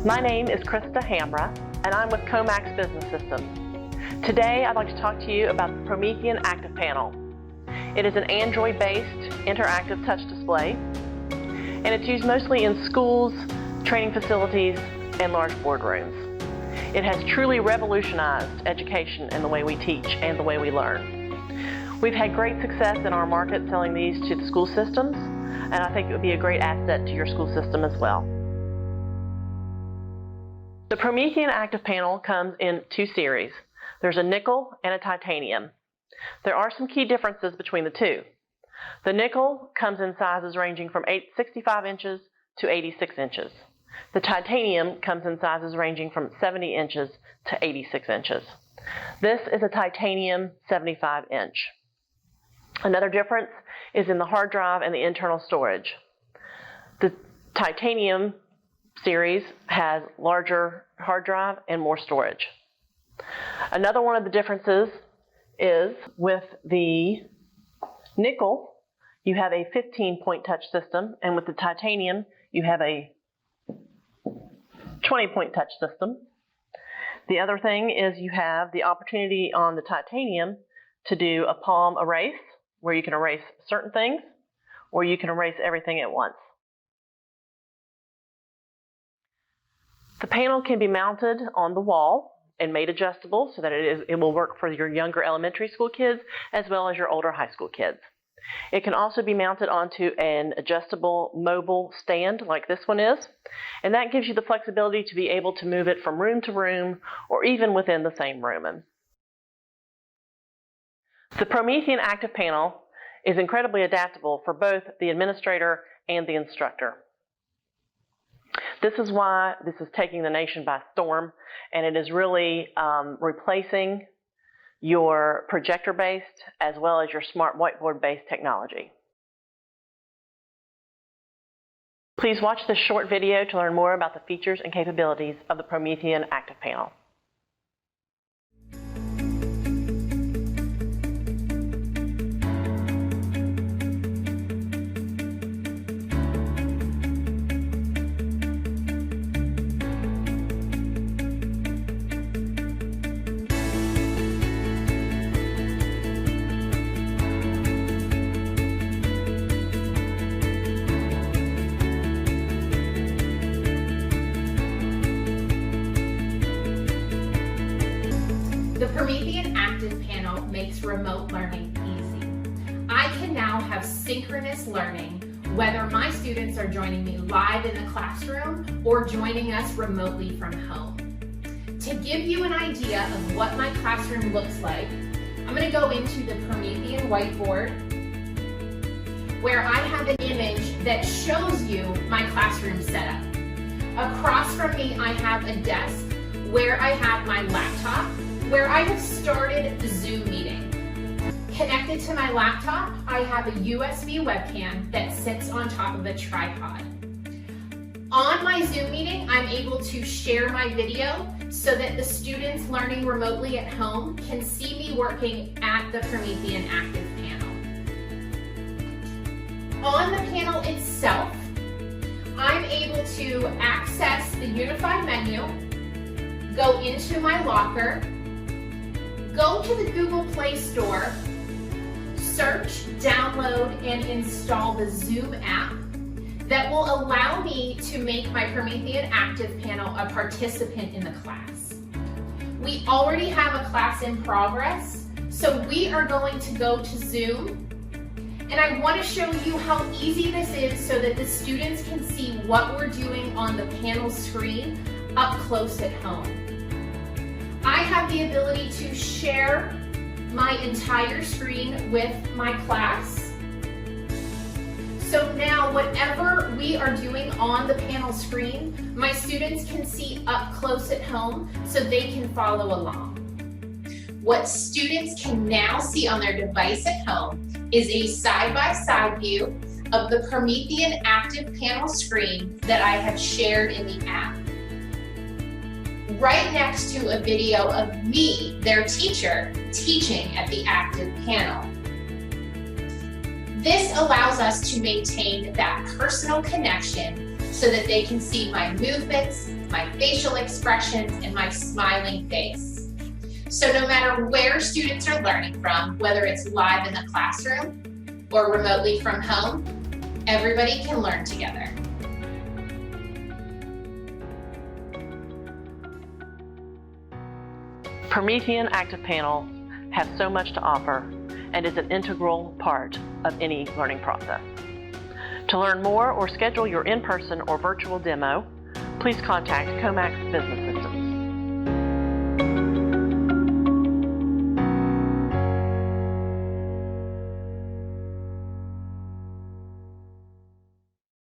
My name is Krista Hamra, and I'm with KOMAX Business Systems. Today, I'd like to talk to you about the Promethean ActivePanel. It is an Android-based interactive touch display, and it's used mostly in schools, training facilities, and large boardrooms. It has truly revolutionized education in the way we teach and the way we learn. We've had great success in our market selling these to the school systems, and I think it would be a great asset to your school system as well. The Promethean ActivePanel comes in two series. There's a nickel and a titanium. There are some key differences between the two. The nickel comes in sizes ranging from 65 inches to 86 inches. The titanium comes in sizes ranging from 70 inches to 86 inches. This is a titanium 75-inch. Another difference is in the hard drive and the internal storage. The titanium series has larger hard drive and more storage. Another one of the differences is with the nickel, you have a 15-point touch system, and with the titanium, you have a 20-point touch system. The other thing is you have the opportunity on the titanium to do a palm erase, where you can erase certain things, or you can erase everything at once. The panel can be mounted on the wall and made adjustable so that it will work for your younger elementary school kids as well as your older high school kids. It can also be mounted onto an adjustable mobile stand like this one is, and that gives you the flexibility to be able to move it from room to room or even within the same room. The Promethean ActivePanel is incredibly adaptable for both the administrator and the instructor. This is why this is taking the nation by storm, and it is really replacing your projector-based as well as your smart whiteboard-based technology. Please watch this short video to learn more about the features and capabilities of the Promethean ActivePanel. The Promethean ActivePanel makes remote learning easy. I can now have synchronous learning whether my students are joining me live in the classroom or joining us remotely from home. To give you an idea of what my classroom looks like, I'm going to go into the Promethean whiteboard where I have an image that shows you my classroom setup. Across from me, I have a desk where I have my laptop, where I have started the Zoom meeting. Connected to my laptop, I have a USB webcam that sits on top of a tripod. On my Zoom meeting, I'm able to share my video so that the students learning remotely at home can see me working at the Promethean ActivePanel. On the panel itself, I'm able to access the unified menu, go into my locker, go to the Google Play Store, search, download, and install the Zoom app that will allow me to make my Promethean ActivePanel a participant in the class. We already have a class in progress, so we are going to go to Zoom, and I want to show you how easy this is so that the students can see what we're doing on the panel screen up close at home. I have the ability to share my entire screen with my class. So now whatever we are doing on the panel screen, my students can see up close at home so they can follow along. What students can now see on their device at home is a side-by-side view of the Promethean ActivePanel screen that I have shared in the app. Right next to a video of me, their teacher, teaching at the ActivePanel. This allows us to maintain that personal connection so that they can see my movements, my facial expressions, and my smiling face. So no matter where students are learning from, whether it's live in the classroom or remotely from home, everybody can learn together. Promethean ActivePanel has so much to offer and is an integral part of any learning process. To learn more or schedule your in-person or virtual demo, please contact KOMAX Business